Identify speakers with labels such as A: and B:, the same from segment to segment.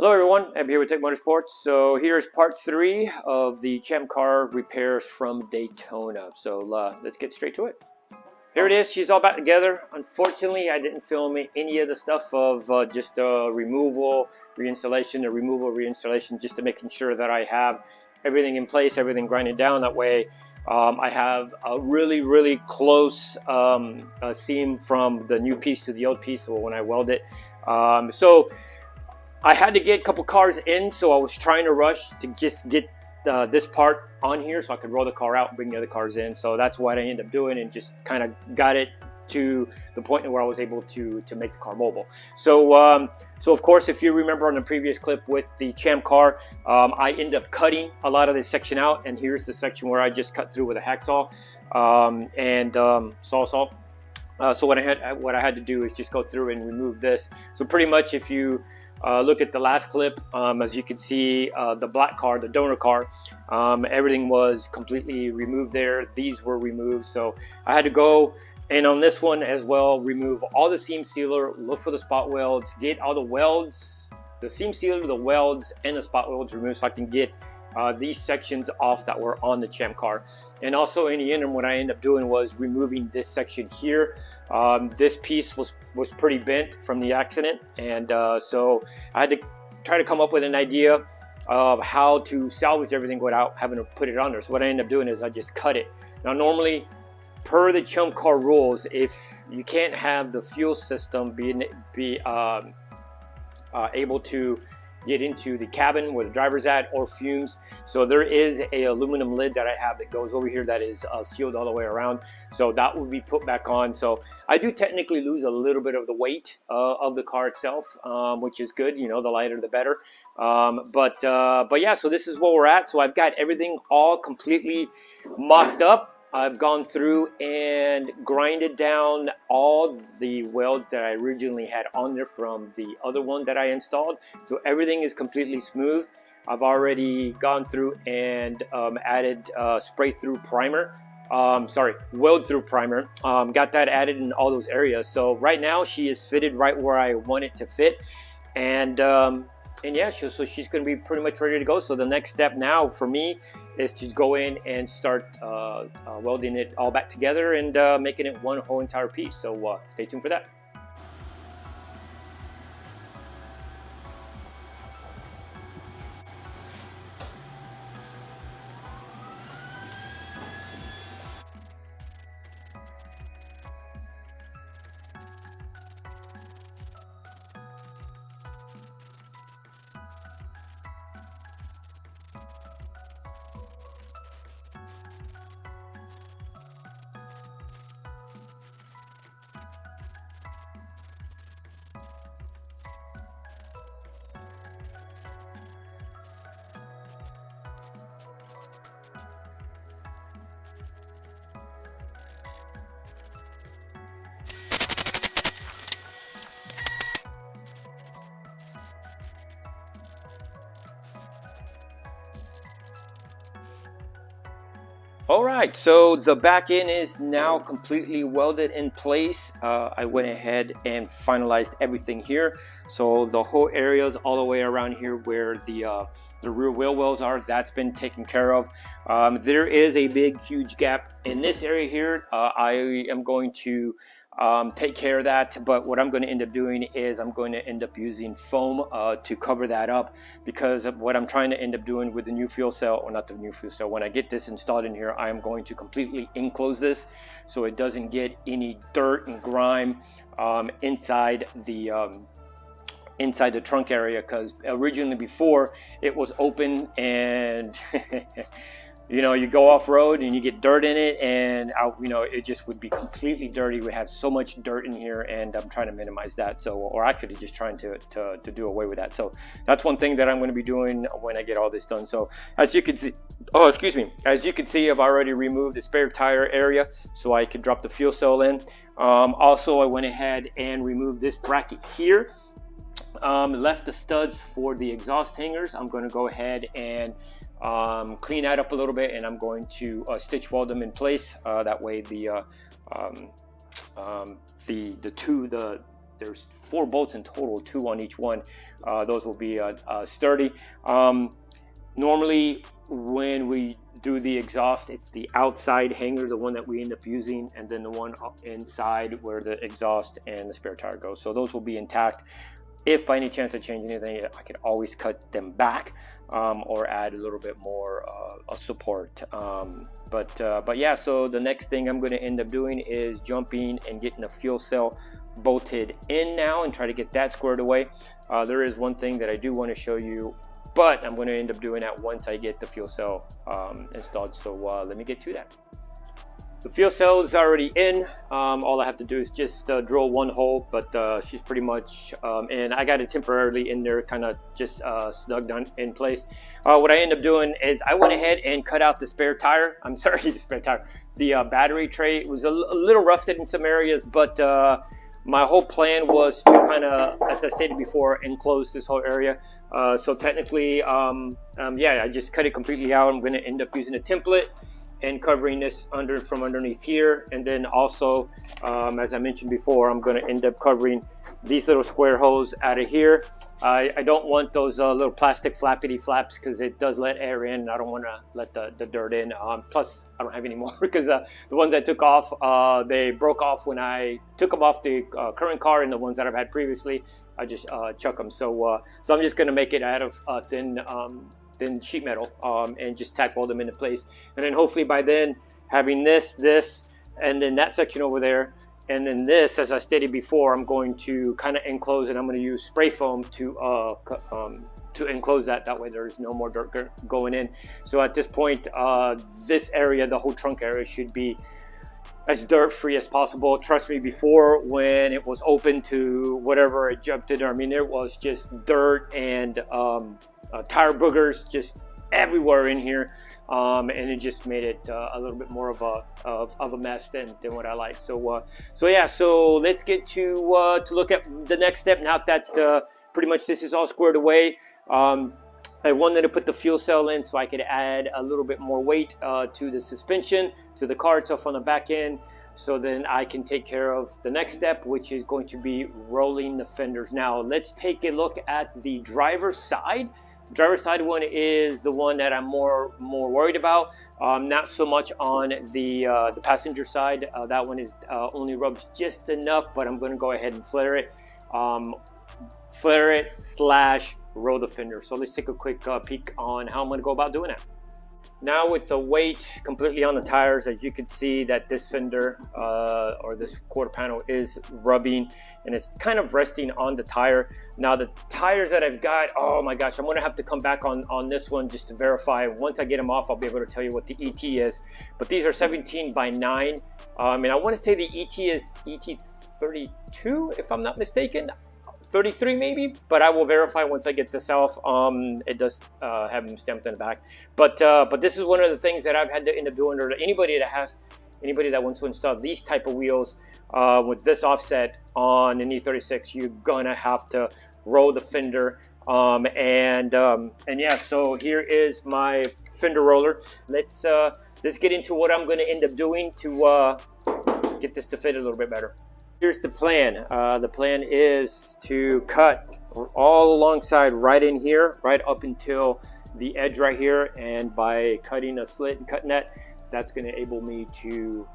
A: Hello everyone, I'm here with Tech Motorsports. So here's part 3 of the Champcar repairs from Daytona. So let's get straight to it. Here it is, she's all back together. Unfortunately, I didn't film any of the stuff of just removal, reinstallation, just to making sure that I have everything in place, everything grinded down. That way I have a really close seam from the new piece to the old piece when I weld it. So I had to get a couple cars in, so I was trying to rush to just get this part on here so I could roll the car out and bring the other cars in. So that's what I ended up doing, and just kind of got it to the point where I was able to make the car mobile. So so of course, if you remember on the previous clip with the Champcar, I ended up cutting a lot of this section out, and here's the section where I just cut through with a hacksaw and saw. So what I had to do is just go through and remove this. So pretty much, if you look at the last clip, as you can see, the black car, the donor car, everything was completely removed there. These were removed, so I had to go, and on this one as well, remove all the seam sealer, look for the spot welds, get all the welds, the seam sealer, the welds, and the spot welds removed, so I can get these sections off that were on the Champcar. And also in the interim, what I ended up doing was removing this section here. This piece was pretty bent from the accident, and so I had to try to come up with an idea of how to salvage everything without having to put it on there. So what I ended up doing is I just cut it. Now normally, per the Champcar rules, if you can't have the fuel system be able to get into the cabin where the driver's at, or fumes, so there is a aluminum lid that I have that goes over here that is sealed all the way around, so that will be put back on. So I do technically lose a little bit of the weight of the car itself, which is good, you know, the lighter the better. But yeah, so this is where we're at. So I've got everything all completely mocked up. I've gone through and grinded down all the welds that I originally had on there from the other one that I installed. So everything is completely smooth. I've already gone through and added spray-through primer. Weld-through primer. Got that added in all those areas. So right now she is fitted right where I want it to fit. And yeah, so she's going to be pretty much ready to go. So the next step now for me is to go in and start welding it all back together and making it one whole entire piece. So stay tuned for that. Alright, so the back end is now completely welded in place. I went ahead and finalized everything here. So the whole areas all the way around here where the rear wheel wells are, that's been taken care of. There is a big huge gap in this area here. I am going to take care of that, but what I'm going to end up doing is I'm going to end up using foam to cover that up, because of what I'm trying to end up doing with the new fuel cell, or not the new fuel cell, when I get this installed in here, I am going to completely enclose this so it doesn't get any dirt and grime inside the trunk area, because originally before it was open and you know, you go off-road and you get dirt in it, and you know, it just would be completely dirty. We have so much dirt in here, and I'm trying to minimize that. So, or actually just trying to do away with that. So that's one thing that I'm going to be doing when I get all this done. So as you can see, oh, excuse me, as you can see, I've already removed the spare tire area so I could drop the fuel cell in. Also, I went ahead and removed this bracket here. Left the studs for the exhaust hangers. I'm going to go ahead and clean that up a little bit, and I'm going to stitch weld them in place. That way the there's 4 bolts in total, 2 on each one. Those will be sturdy. Normally when we do the exhaust, it's the outside hanger, the one that we end up using, and then the one inside where the exhaust and the spare tire goes. So those will be intact. If by any chance I change anything, I could always cut them back or add a little bit more support. But yeah, so the next thing I'm going to end up doing is jumping and getting the fuel cell bolted in now and try to get that squared away. There is one thing that I do want to show you, but I'm going to end up doing that once I get the fuel cell installed. So let me get to that. The fuel cell is already in. All I have to do is just drill one hole, but she's pretty much in. I got it temporarily in there, kind of just snug down in place. What I end up doing is I went ahead and cut out the spare tire. I'm sorry, the spare tire. The battery tray. It was a little rusted in some areas, but my whole plan was to kind of, as I stated before, enclose this whole area. So technically, yeah, I just cut it completely out. I'm going to end up using a template and covering this from underneath here, and then also as I mentioned before, I'm going to end up covering these little square holes out of here. I don't want those little plastic flappity flaps because it does let air in. I don't want to let the dirt in. Plus I don't have any more because the ones I took off, they broke off when I took them off the current car, and the ones that I've had previously, I just chuck them. So I'm just going to make it out of thin sheet metal and just tack weld them into place, and then hopefully by then having this, and then that section over there, and then this, as I stated before, I'm going to kind of enclose, and I'm going to use spray foam to enclose that. That way there's no more dirt going in. So at this point, this area, the whole trunk area, should be as dirt free as possible. Trust me, before, when it was open to whatever it jumped in, I mean, there was just dirt and tire boogers just everywhere in here, and it just made it a little bit more of a mess than what I like. So yeah, so let's get to look at the next step now that pretty much this is all squared away. I wanted to put the fuel cell in so I could add a little bit more weight to the suspension, to the car itself on the back end, so then I can take care of the next step, which is going to be rolling the fenders. Now let's take a look at the driver's side. The driver's side one is the one that I'm more worried about. Not so much on the passenger side. That one is only rubs just enough, but I'm going to go ahead and flare it / roll the fender. So let's take a quick peek on how I'm going to go about doing that. Now with the weight completely on the tires, as you can see that this fender or this quarter panel is rubbing, and it's kind of resting on the tire. Now the tires that I've got, oh my gosh, I'm going to have to come back on this one just to verify. Once I get them off, I'll be able to tell you what the ET is. But these are 17x9, and I want to say the ET is ET32 if I'm not mistaken. 33 maybe, but I will verify once I get this off. It does have them stamped in the back, but this is one of the things that I've had to end up doing, or anybody that wants to install these type of wheels with this offset on an E36, you're gonna have to roll the fender. And yeah, so here is my fender roller. Let's get into what I'm gonna end up doing to get this to fit a little bit better. Here's the plan. The plan is to cut all alongside right in here, right up until the edge right here, and by cutting a slit and cutting that's going to enable me to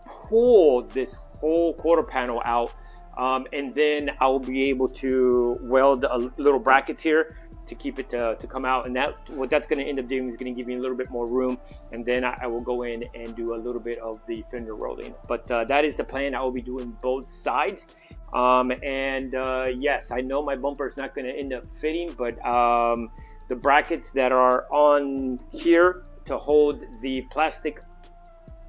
A: pull this whole quarter panel out, and then I will be able to weld a little brackets here to keep it to come out, and what that's going to end up doing is going to give me a little bit more room, and then I will go in and do a little bit of the fender rolling. But that is the plan. I will be doing both sides, and yes, I know my bumper is not going to end up fitting, but the brackets that are on here to hold the plastic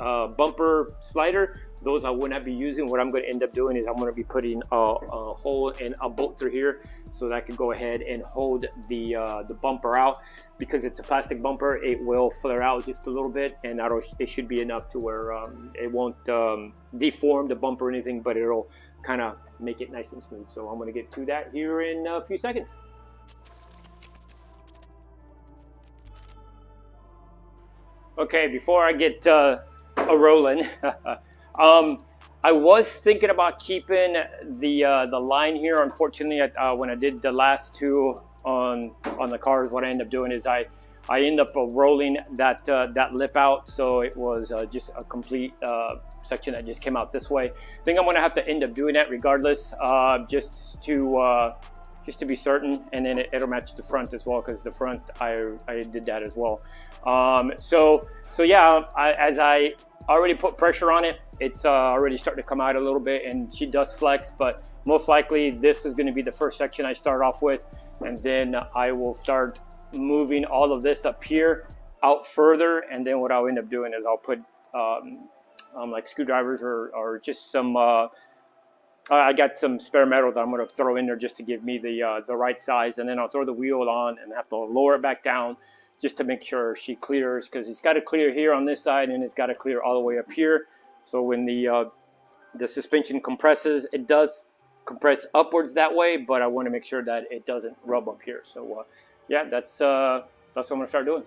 A: bumper slider, those I will not be using. What I'm going to end up doing is I'm going to be putting a hole and a bolt through here so that I can go ahead and hold the bumper out. Because it's a plastic bumper, it will flare out just a little bit, and it should be enough to where it won't deform the bumper or anything, but it'll kind of make it nice and smooth. So I'm going to get to that here in a few seconds. Okay, before I get rolling, I was thinking about keeping the line here. Unfortunately, when I did the last two on the cars, what I ended up doing is I ended up rolling that lip out, so it was just a complete section that just came out this way. I think I'm gonna have to end up doing that regardless, just to be certain, and then it'll match the front as well, because the front I did that as well. So yeah, as I already put pressure on it, it's already starting to come out a little bit, and she does flex, but most likely this is going to be the first section I start off with, and then I will start moving all of this up here out further, and then what I'll end up doing is I'll put like screwdrivers or just some I got some spare metal that I'm going to throw in there just to give me the right size, and then I'll throw the wheel on and have to lower it back down just to make sure she clears, because it's got to clear here on this side and it's got to clear all the way up here. So when the suspension compresses, it does compress upwards that way, but I want to make sure that it doesn't rub up here. So yeah, that's what I'm going to start doing.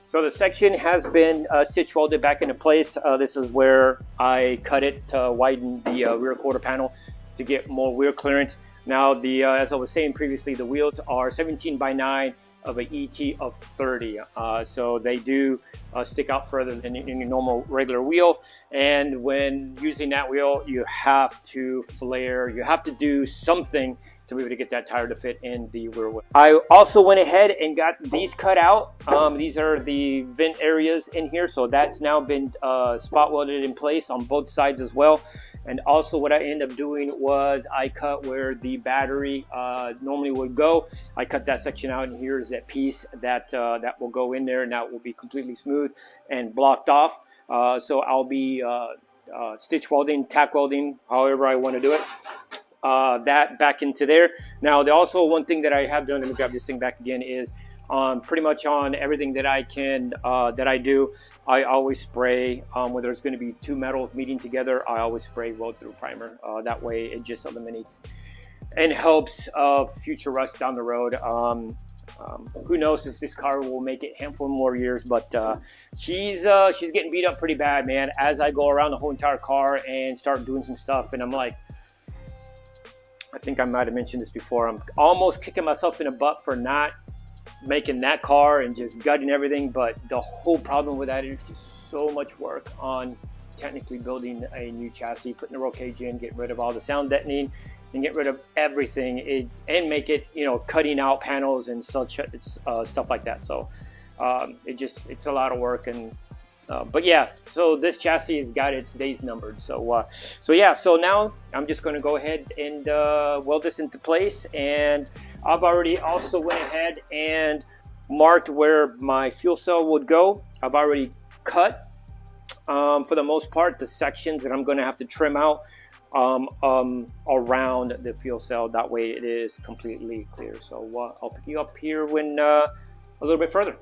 A: So the section has been stitch welded back into place. This is where I cut it to widen the rear quarter panel to get more wheel clearance. Now, as I was saying previously, the wheels are 17x9 of an ET of 30. So they do stick out further than any normal regular wheel. And when using that wheel, you have to flare, you have to do something to be able to get that tire to fit in the rear wheel. I also went ahead and got these cut out. These are the vent areas in here, so that's now been spot welded in place on both sides as well. And also what I ended up doing was I cut where the battery normally would go. I cut that section out, and here's that piece that that will go in there, and that will be completely smooth and blocked off. So I'll be stitch welding, tack welding, however I want to do it. That back into there. Now, also one thing that I have done, let me grab this thing back again, is pretty much on everything that I can that I do, I always spray, whether it's going to be two metals meeting together, I always spray weld through primer. That way it just eliminates and helps future rust down the road. Who knows if this car will make it a handful more years, but she's getting beat up pretty bad, man, as I go around the whole entire car and start doing some stuff, and I'm like, I think I might have mentioned this before, I'm almost kicking myself in the butt for not making that car and just gutting everything. But the whole problem with that is just so much work on technically building a new chassis, putting the roll cage in, getting rid of all the sound deadening, and get rid of everything, and make it, you know, cutting out panels and such stuff like that. So it's a lot of work. And but yeah, so this chassis has got its days numbered. So yeah, so now I'm just going to go ahead and weld this into place. And I've already also went ahead and marked where my fuel cell would go. I've already cut, for the most part, the sections that I'm going to have to trim out around the fuel cell. That way it is completely clear. So I'll pick you up here when a little bit further.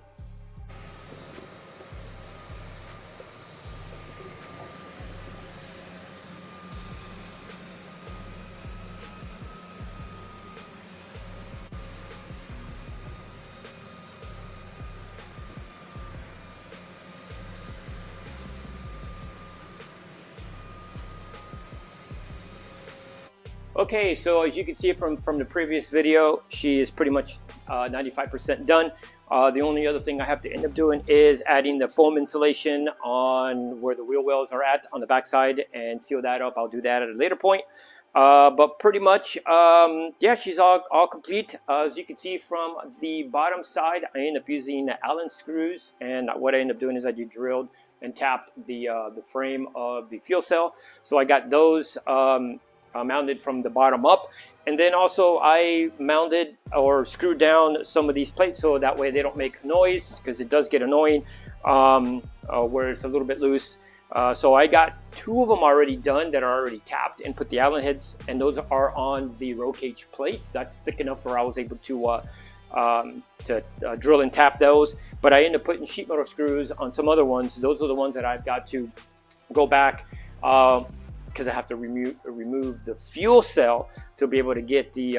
A: Okay, so as you can see from the previous video, she is pretty much 95% done. The only other thing I have to end up doing is adding the foam insulation on where the wheel wells are at on the backside and seal that up. I'll do that at a later point. But pretty much, yeah, she's all complete. As you can see from the bottom side, I end up using Allen screws, and what I end up doing is I just drilled and tapped the frame of the fuel cell. So I got those mounted from the bottom up, and then also I mounted or screwed down some of these plates so that way they don't make noise, because it does get annoying where it's a little bit loose. So I got two of them already done that are already tapped, and put the Allen heads, and those are on the roll cage plates. That's thick enough where I was able to drill and tap those. But I ended up putting sheet metal screws on some other ones. Those are the ones that I've got to go back because I have to remove the fuel cell to be able to get the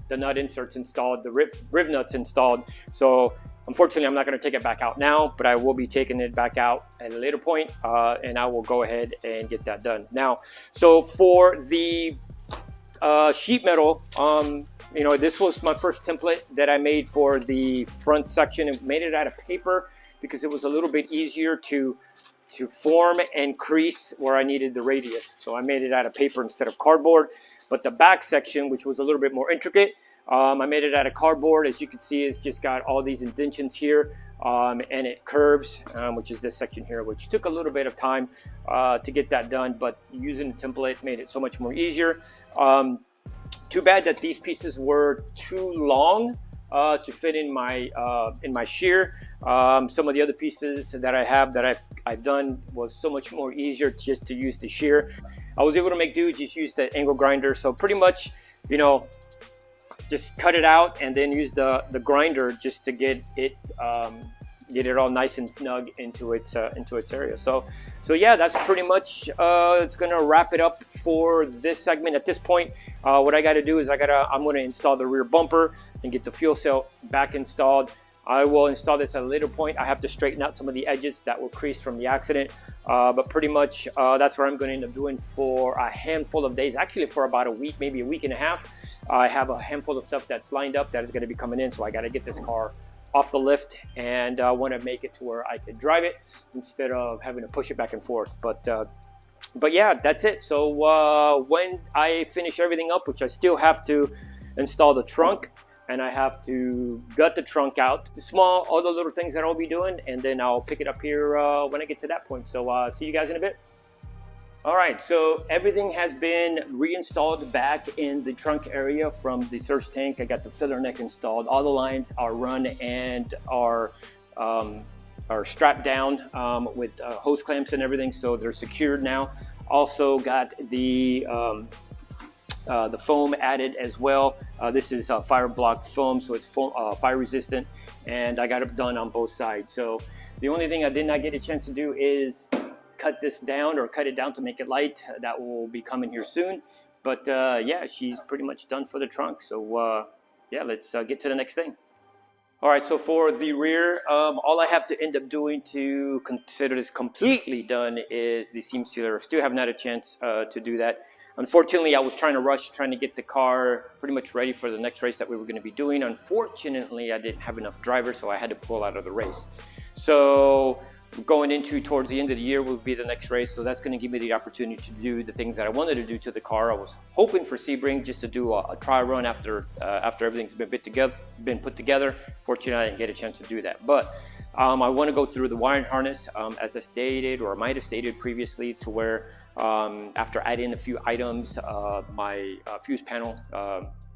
A: the nut inserts installed, the riv nuts installed. So unfortunately, I'm not going to take it back out now, but I will be taking it back out at a later point, and I will go ahead and get that done. Now, so for the sheet metal, you know, this was my first template that I made for the front section. It made it out of paper because it was a little bit easier to form and crease where I needed the radius. So I made it out of paper instead of cardboard. But the back section, which was a little bit more intricate, I made it out of cardboard. As you can see, it's just got all these indentions here, and it curves, which is this section here, which took a little bit of time to get that done, but using the template made it so much more easier. Too bad that these pieces were too long to fit in my shear. Some of the other pieces that I have that I've done was so much more easier just to use the shear. I was able to make do, just use the angle grinder. So pretty much, you know, just cut it out and then use the grinder just to get it all nice and snug into its area. So yeah, that's pretty much it's gonna wrap it up for this segment. At this point, what I got to do is I'm gonna install the rear bumper and get the fuel cell back installed. I will install this at a later point. I have to straighten out some of the edges that were creased from the accident, but pretty much that's what I'm going to end up doing for a handful of days, actually for about a week, maybe a week and a half. I have a handful of stuff that's lined up that is going to be coming in, so I got to get this car off the lift, and I want to make it to where I can drive it instead of having to push it back and forth. But yeah, that's it. So when I finish everything up, which I still have to install the trunk, and I have to gut the trunk out, all the little things that I'll be doing, and then I'll pick it up here when I get to that point. So see you guys in a bit. All right, so everything has been reinstalled back in the trunk area from the surge tank. I got the filler neck installed. All the lines are run and are strapped down with hose clamps and everything, so they're secured now. Also got the foam added as well. This is fire block foam, so it's fire resistant, and I got it done on both sides. So the only thing I did not get a chance to do is cut this down, or cut it down to make it light. That will be coming here soon. But yeah, she's pretty much done for the trunk. So yeah, let's get to the next thing. All right, so for the rear, all I have to end up doing to consider this completely done is the seam sealer. Still have not a chance to do that. Unfortunately, I was trying to get the car pretty much ready for the next race that we were going to be doing. Unfortunately, I didn't have enough drivers, so I had to pull out of the race. So going into towards the end of the year will be the next race, so that's going to give me the opportunity to do the things that I wanted to do to the car. I was hoping for Sebring just to do a trial run after everything's been put together. Fortunately, I didn't get a chance to do that, but I want to go through the wiring harness as I stated, or I might have stated previously, to where after adding a few items, my fuse panel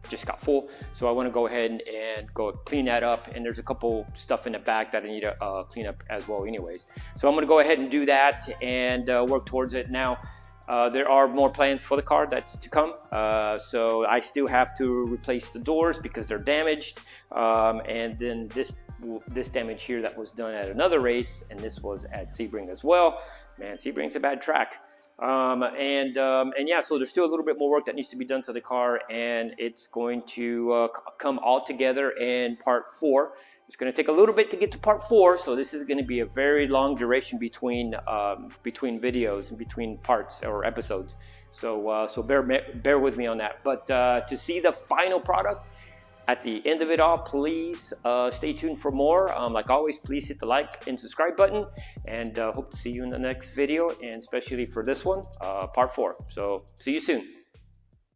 A: just got full, so I want to go ahead and go clean that up, and there's a couple stuff in the back that I need to clean up as well anyways. So I'm going to go ahead and do that and work towards it. Now there are more plans for the car that's to come, so I still have to replace the doors because they're damaged, and then this damage here that was done at another race, and this was at Sebring as well. Man, Sebring's a bad track. And yeah, so there's still a little bit more work that needs to be done to the car, and it's going to come all together in part 4. It's going to take a little bit to get to part 4, so this is going to be a very long duration between videos and between parts or episodes. So so bear with me on that. But to see the final product at the end of it all, please stay tuned for more. Like always, please hit the like and subscribe button, and hope to see you in the next video, and especially for this one, part 4. So see you soon.